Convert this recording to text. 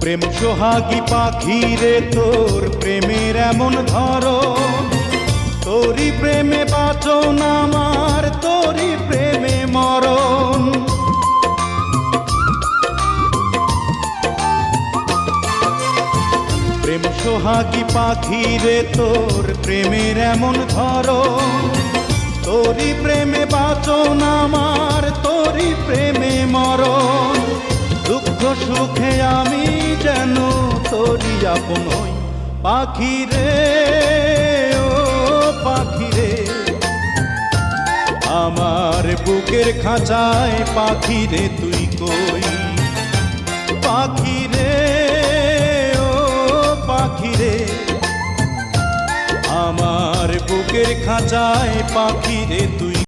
প্রেম সোহাগী পাখি রে তোর প্রেমের এমন ধরন, তোরই প্রেমে বাঁচন আমার, তোরই প্রেমে মরণ। প্রেম সোহাগী পাখি রে তোর প্রেমের এমন ধরন, তোরই প্রেমে বাঁচন আমার, তোরই প্রেমে মরণ। দুঃখ সুখে আমি যেন তোরই আপন হই পাখি রে, ও পাখি রে। আমার বুকের খাঁচায় পাখি রে তুই কই, পাখি রে, ও পাখি রে। আমার বুকের খাঁচায় পাখি রে তুই।